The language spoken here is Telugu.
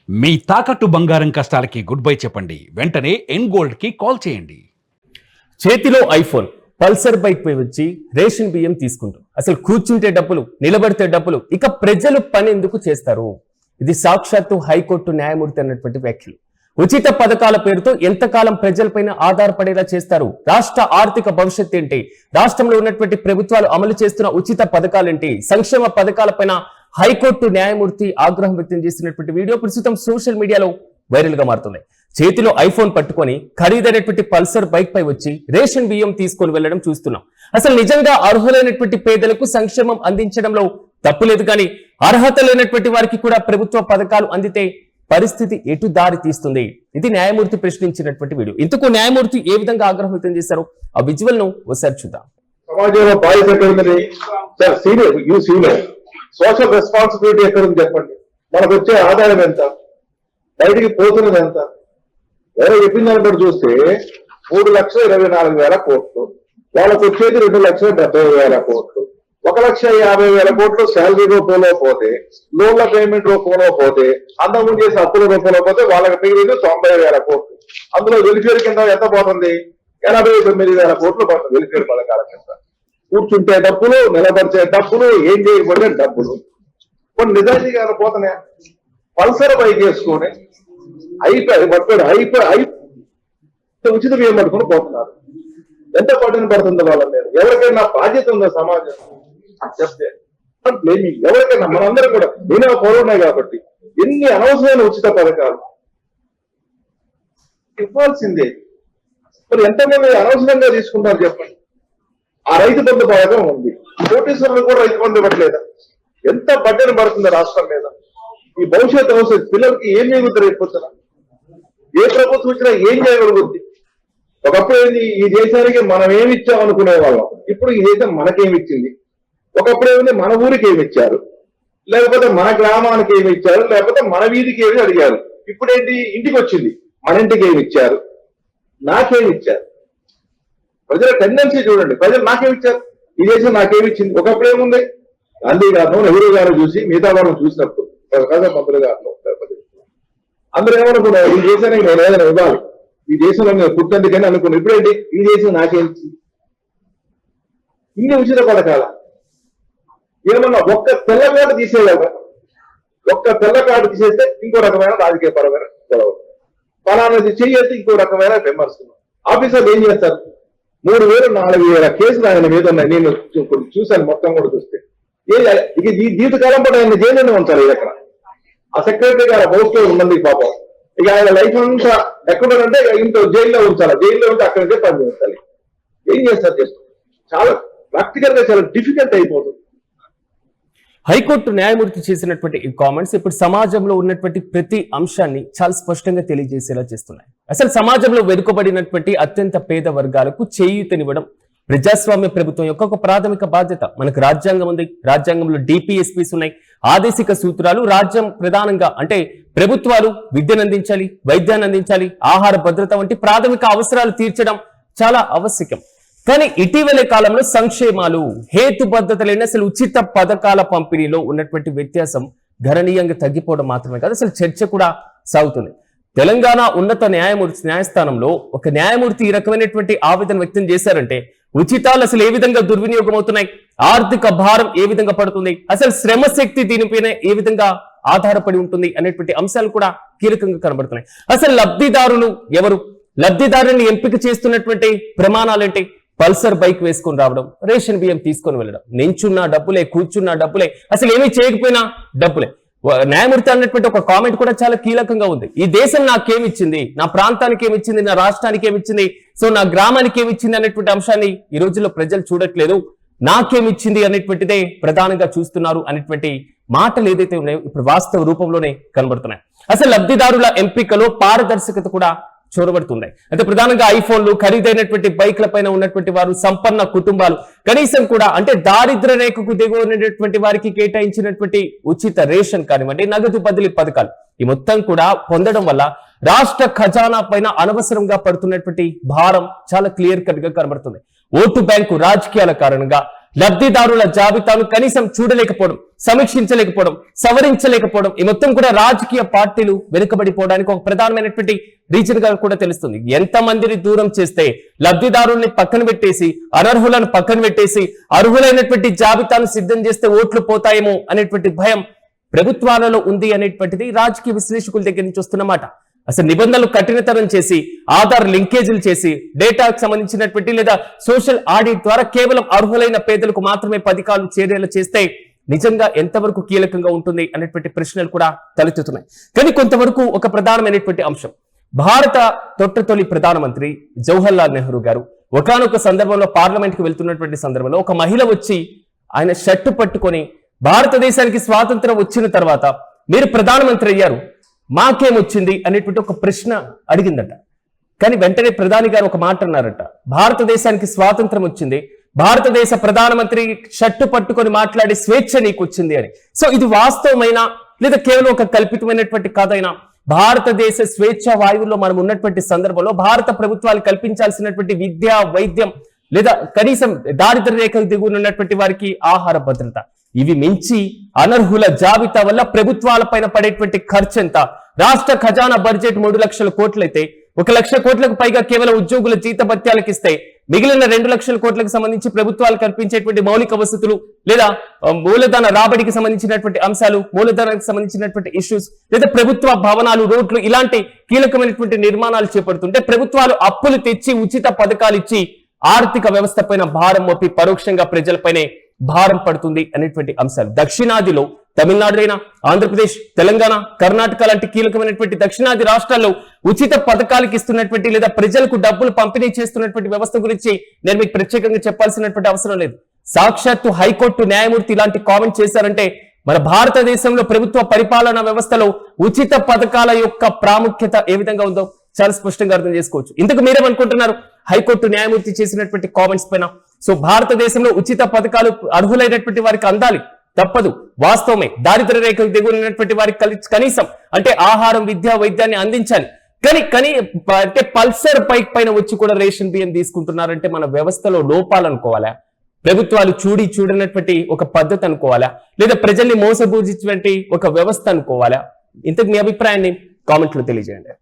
మీ తాకట్టు బంగారం కష్టాలకి గుడ్ బై చెప్పండి. వెంటనే ఎన్ గోల్డ్ కి కాల్ చేయండి. చేతిలో ఐఫోన్, పల్సర్ బైక్ పై వచ్చి రేషన్ బియ్యం తీసుకుంటాం. అసలు కూర్చుంటే డబ్బులు, నిలబడితే డబ్బులు, ఇక ప్రజలు పని ఎందుకు చేస్తారు? ఇది సాక్షాత్తు హైకోర్టు న్యాయమూర్తి అన్నటువంటి వ్యాఖ్యలు. ఉచిత పథకాల పేరుతో ఎంతకాలం ప్రజలపైన ఆధారపడేలా చేస్తారు? రాష్ట్ర ఆర్థిక భవిష్యత్ ఏంటి? రాష్ట్రంలో ఉన్నటువంటి ప్రభుత్వాలు అమలు చేస్తున్న ఉచిత పథకాలేంటి? సంక్షేమ పథకాలపైన హైకోర్టు న్యాయమూర్తి ఆగ్రహం వ్యక్తం చేసినటువంటి వీడియో ప్రస్తుతం సోషల్ మీడియాలో వైరల్ గా మారుతుంది. చేతిలో ఐఫోన్ పట్టుకొని ఖరీదైనటువంటి పల్సర్ బైక్ పై వచ్చి రేషన్ బియ్యం తీసుకొని వెళ్లడం చూస్తున్నాం. అసలు నిజంగా అర్హులైనటువంటి పేదలకు సంక్షేమం అందించడంలో తప్పులేదు, కానీ అర్హత లేనటువంటి వారికి కూడా ప్రభుత్వ పథకాలు అందితే పరిస్థితి ఎటు దారి తీస్తుంది? ఇది న్యాయమూర్తి ప్రశ్నించినటువంటి వీడియో. ఇంతకు న్యాయమూర్తి ఏ విధంగా ఆగ్రహం వ్యక్తం చేశారో ఆ విజువల్ ను ఒకసారి చూద్దాం. సమాజంలో బాధ్యత ఎక్కడ ఉందని సోషల్ రెస్పాన్సిబిలిటీ ఎక్కడ ఉంది చెప్పండి. మనకు వచ్చే ఆదాయం ఎంత, బయటికి పోతున్నది ఎంత? ఎవరో చెప్పిన దాన్ని బట్టి చూస్తే 3,24,000 కోట్లు, వాళ్ళకు వచ్చేది 2,70,000 కోట్లు. 1,50,000 కోట్లు శాలరీ రూపంలో పోతే, లోన్ల పేమెంట్ రూపంలో పోతే, అంతకుముందు చేసే అప్పుల రూపంలో పోతే వాళ్ళకి మిగిలింది 90,000 కోట్లు. అందులో వెలిఫేర్ కింద ఎంత పోతుంది? 89,000 కోట్లు పడుతుంది వెలిఫేర్ పథకాల కింద. కూర్చుంటే డబ్బులు, నిలబడితే డబ్బులు, ఏం చేయకపోతే డబ్బులు. కొన్ని నిజాయితీగా పోతున్నాయి. పల్సర్ బైక్ వేసుకొని ఉచిత బియ్యం పట్టుకుని పోతున్నారు. ఎంత పట్టుని పడుతుంది వాళ్ళ మీద? ఎవరికైనా బాధ్యత ఉందా సమాజం చెప్తే? ఎవరికైనా మనందరం కూడా నేనే పౌరున్నాయి కాబట్టి ఎన్ని అనవసరమైన ఉచిత పథకాలు ఇవ్వాల్సిందే. మరి ఎంతమంది అనవసరంగా తీసుకుంటారు చెప్పండి. ఆ రైతు బంధు పథకం ఉంది, కోటీశ్వరులు కూడా రైతు బంధు ఇవ్వట్లేదా? ఎంత బడ్డెను పడుతుంది రాష్ట్రం మీద? ఈ భవిష్యత్తు పిల్లలకి ఏం చేయగలుగుతారు? అయిపోతున్నా ఏ ప్రభుత్వం వచ్చినా ఏం చేయగలుగుద్ది? ఒకప్పుడు ఏంది, ఈ దేశానికి మనం ఏమి ఇచ్చాం అనుకునే వాళ్ళం. ఇప్పుడు ఈ దేశం మనకేమిచ్చింది? ఒకప్పుడు ఏమింది, మన ఊరికి ఏమి ఇచ్చారు, లేకపోతే మన గ్రామానికి ఏమి ఇచ్చారు, లేకపోతే మన వీధికి ఏమి అడిగారు. ఇప్పుడేంటి, ఇంటికి వచ్చింది, మన ఇంటికి ఏమి ఇచ్చారు, నాకేమి ఇచ్చారు. ప్రజల టెండెన్సీ చూడండి, ప్రజలు నాకేమిచ్చారు, ఈ దేశం నాకేమిచ్చింది. ఒకప్పుడు ఏముంది, గాంధీ గారిను, నెహ్రూ గారు చూసి మిగతా వాళ్ళని చూసినప్పుడు, మంత్రులు గారు అందరూ ఏమనుకున్నారు, ఈ దేశానికి నేను ఏదైనా ఇవ్వాలి, ఈ దేశంలో నేను పుట్టేందుకని అనుకున్నాను. ఇప్పుడేంటి, ఈ దేశం నాకేమిచ్చింది? ఇన్ని ఉచిత పథకాల ఏమన్నా ఒక్క తెల్ల కార్డు తీసేయాలి. ఒక్క తెల్ల కార్డు తీసేస్తే ఇంకో రకమైన రాజకీయ పరమైన గొడవ, ఫలానాది చెయ్యేస్తే ఇంకో రకమైన విమర్శలు. ఆఫీసర్లు ఏం చేస్తారు? 3,000, 4,000 కేసులు ఆయన మీద ఉన్నాయి. నేను చూశాను, మొత్తం కూడా చూస్తే ఇక జీవితకాలం పాటు ఆయన జైల్లోనే ఉంచాలి. ఎక్కడ ఆ సెక్రటరీ గారు పోస్ట్ లో ఉన్నది పాపం. ఇక ఆయన లైఫ్ అంతా ఎక్కడంటే ఇంట్లో జైల్లో ఉంచాలి. జైల్లో ఉంటే అక్కడి నుంచే పని చేయాలి. ఏం చేస్తారు చేస్తారు? చాలా ప్రాక్టికల్ గా చాలా డిఫికల్ట్ అయిపోతుంది. హైకోర్టు న్యాయమూర్తి చేసినటువంటి ఈ కామెంట్స్ ఇప్పుడు సమాజంలో ఉన్నటువంటి ప్రతి అంశాన్ని చాలా స్పష్టంగా తెలియజేసేలా చేస్తున్నాయి. అసలు సమాజంలో వెనుకబడినటువంటి అత్యంత పేద వర్గాలకు చేయూతనివ్వడం ప్రజాస్వామ్య ప్రభుత్వం యొక్క ఒక ప్రాథమిక బాధ్యత. మనకు రాజ్యాంగం ఉంది, రాజ్యాంగంలో డిపిఎస్పీస్ ఉన్నాయి, ఆదేశిక సూత్రాలు. రాజ్యం ప్రధానంగా అంటే ప్రభుత్వాలు విద్యను అందించాలి, వైద్యాన్ని అందించాలి, ఆహార భద్రత వంటి ప్రాథమిక అవసరాలు తీర్చడం చాలా ఆవశ్యకం. కానీ ఇటీవల కాలంలో సంక్షేమాలు, హేతుబద్ధత లేని అసలు ఉచిత పథకాల పంపిణీలో ఉన్నటువంటి వ్యత్యాసం గణనీయంగా తగ్గిపోవడం మాత్రమే కాదు, అసలు చర్చ కూడా సాగుతుంది. తెలంగాణ ఉన్నత న్యాయస్థానంలో ఒక న్యాయమూర్తి ఈ రకమైనటువంటి ఆవేదన వ్యక్తం చేశారంటే ఉచితాలు అసలు ఏ విధంగా దుర్వినియోగం అవుతున్నాయి, ఆర్థిక భారం ఏ విధంగా పడుతుంది, అసలు శ్రమ శక్తి దీనిపైన ఏ విధంగా ఆధారపడి ఉంటుంది అనేటువంటి అంశాలు కూడా కీలకంగా కనబడుతున్నాయి. అసలు లబ్ధిదారులు ఎవరు, లబ్ధిదారుని ఎంపిక చేస్తున్నటువంటి ప్రమాణాలేంటి? పల్సర్ బైక్ వేసుకొని రావడం, రేషన్ బియ్యం తీసుకొని వెళ్ళడం, నించున్నా డబ్బులే, కూర్చున్నా డబ్బులే, అసలు ఏమీ చేయకపోయినా డబ్బులే. న్యాయమూర్తి అన్నటువంటి ఒక కామెంట్ కూడా చాలా కీలకంగా ఉంది. ఈ దేశం నాకేమిచ్చింది, నా ప్రాంతానికి ఏమిచ్చింది, నా రాష్ట్రానికి ఏమిచ్చింది, సో నా గ్రామానికి ఏమిచ్చింది అనేటువంటి అంశాన్ని ఈ రోజుల్లో ప్రజలు చూడట్లేదు. నాకేమిచ్చింది అనేటువంటిదే ప్రధానంగా చూస్తున్నారు అనేటువంటి మాటలు ఏదైతే ఉన్నాయో ఇప్పుడు వాస్తవ రూపంలోనే కనబడుతున్నాయి. అసలు లబ్ధిదారుల ఎంపికలో పారదర్శకత కూడా చొరబడుతున్నాయి. అయితే ప్రధానంగా ఐఫోన్లు, ఖరీదైనటువంటి బైక్ల పైన ఉన్నటువంటి వారు, సంపన్న కుటుంబాలు, కనీసం కూడా అంటే దారిద్ర్య రేఖకు దిగువనటువంటి వారికి కేటాయించినటువంటి ఉచిత రేషన్ కానివ్వండి, నగదు బదిలీ పథకాలు, ఈ మొత్తం కూడా పొందడం వల్ల రాష్ట్ర ఖజానా పైన అనవసరంగా పడుతున్నటువంటి భారం చాలా క్లియర్ కట్ గా కనబడుతుంది. ఓటు బ్యాంకు రాజకీయాల కారణంగా లబ్ధిదారుల జాబితాను కనీసం చూడలేకపోవడం, సమీక్షించలేకపోవడం, సవరించలేకపోవడం, ఈ మొత్తం కూడా రాజకీయ పార్టీలు వెనుకబడిపోవడానికి ఒక ప్రధానమైనటువంటి రీజన్ గా కూడా తెలుస్తుంది. ఎంతమందిని దూరం చేస్తే లబ్ధిదారుల్ని పక్కన పెట్టేసి, అనర్హులను పక్కన పెట్టేసి, అర్హులైనటువంటి జాబితాను సిద్ధం చేస్తే ఓట్లు పోతాయేమో అనేటువంటి భయం ప్రభుత్వాలలో ఉంది అనేటువంటిది రాజకీయ విశ్లేషకుల దగ్గర నుంచి వస్తున్నమాట. అసలు నిబంధనలు కఠినతరం చేసి, ఆధార్ లింకేజీలు చేసి, డేటాకు సంబంధించినటువంటి లేదా సోషల్ ఆడిట్ ద్వారా కేవలం అర్హులైన పేదలకు మాత్రమే పథకాలు చేరేలా చేస్తే నిజంగా ఎంతవరకు కీలకంగా ఉంటుంది అనేటువంటి ప్రశ్నలు కూడా తలెత్తుతున్నాయి. కానీ కొంతవరకు ఒక ప్రధానమైనటువంటి అంశం, భారత తొలి ప్రధానమంత్రి జవహర్ లాల్ నెహ్రూ గారు ఒకానొక సందర్భంలో పార్లమెంట్ కి వెళ్తున్నటువంటి సందర్భంలో ఒక మహిళ వచ్చి ఆయన షర్టు పట్టుకొని, భారతదేశానికి స్వాతంత్రం వచ్చిన తర్వాత మీరు ప్రధానమంత్రి అయ్యారు, మాకేమొచ్చింది అనేటువంటి ఒక ప్రశ్న అడిగిందట. కానీ వెంటనే ప్రధాని గారు ఒక మాట అన్నారట, భారతదేశానికి స్వాతంత్రం వచ్చింది, భారతదేశ ప్రధానమంత్రి షర్టు పట్టుకొని మాట్లాడే స్వేచ్ఛ నీకు వచ్చింది అని. సో ఇది వాస్తవమైన లేదా కేవలం ఒక కల్పితమైనటువంటి కథైనా? భారతదేశ స్వేచ్ఛ వాయువుల్లో మనం ఉన్నటువంటి సందర్భంలో భారత ప్రభుత్వాలు కల్పించాల్సినటువంటి విద్య, వైద్యం లేదా కనీసం దారిద్ర్య రేఖకు దిగువన ఉన్నటువంటి వారికి ఆహార భద్రత, ఇవి మించి అనర్హుల జాబితా వల్ల ప్రభుత్వాల పైన పడేటువంటి ఖర్చు ఎంత? రాష్ట్ర ఖజానా బడ్జెట్ 3 లక్షల కోట్లయితే 1 లక్ష కోట్లకు పైగా కేవలం ఉద్యోగుల జీతభత్యాలకు ఇస్తే, మిగిలిన 2 లక్షల కోట్లకు సంబంధించి ప్రభుత్వాలు కల్పించేటువంటి మౌలిక వసతులు లేదా మూలధన రాబడికి సంబంధించినటువంటి అంశాలు, మూలధనానికి సంబంధించినటువంటి ఇష్యూస్ లేదా ప్రభుత్వ భవనాలు, రోడ్లు ఇలాంటి కీలకమైనటువంటి నిర్మాణాలు చేపడుతుంటే ప్రభుత్వాలు అప్పులు తెచ్చి ఉచిత పథకాలు ఇచ్చి ఆర్థిక వ్యవస్థ పైన భారం మోపి పరోక్షంగా ప్రజలపైనే భారం పడుతుంది అనేటువంటి అంశాలు. దక్షిణాదిలో తమిళనాడు అయినా, ఆంధ్రప్రదేశ్, తెలంగాణ, కర్ణాటక లాంటి కీలకమైనటువంటి దక్షిణాది రాష్ట్రాల్లో ఉచిత పథకాలకు ఇస్తున్నటువంటి లేదా ప్రజలకు డబ్బులు పంపిణీ చేస్తున్నటువంటి వ్యవస్థ గురించి నేను మీకు ప్రత్యేకంగా చెప్పాల్సినటువంటి అవసరం లేదు. సాక్షాత్తు హైకోర్టు న్యాయమూర్తి ఇలాంటి కామెంట్ చేశారంటే మన భారతదేశంలో ప్రభుత్వ పరిపాలనా వ్యవస్థలో ఉచిత పథకాల యొక్క ప్రాముఖ్యత ఏ విధంగా ఉందో చాలా స్పష్టంగా అర్థం చేసుకోవచ్చు. ఇంతకు మీరేమనుకుంటున్నారు హైకోర్టు న్యాయమూర్తి చేసినటువంటి కామెంట్స్ పైన? సో భారతదేశంలో ఉచిత పథకాలు అర్హులైనటువంటి వారికి అందాలి, తప్పదు, వాస్తవమే. దారిద్ర్య రేఖకు దిగువనటువంటి వారికి కనీసం అంటే ఆహారం, విద్య, వైద్యాన్ని అందించాలి. కానీ అంటే పల్సర్ బైక్ పైన వచ్చి కూడా రేషన్ బియ్యం తీసుకుంటున్నారంటే మన వ్యవస్థలో లోపాలు అనుకోవాలా? ప్రభుత్వాలు చూడనటువంటి ఒక పద్ధతి అనుకోవాలా? లేదా ప్రజల్ని మోసబూజించినటువంటి ఒక వ్యవస్థ అనుకోవాలా? ఇంతకు మీ అభిప్రాయాన్ని కామెంట్లో తెలియజేయండి.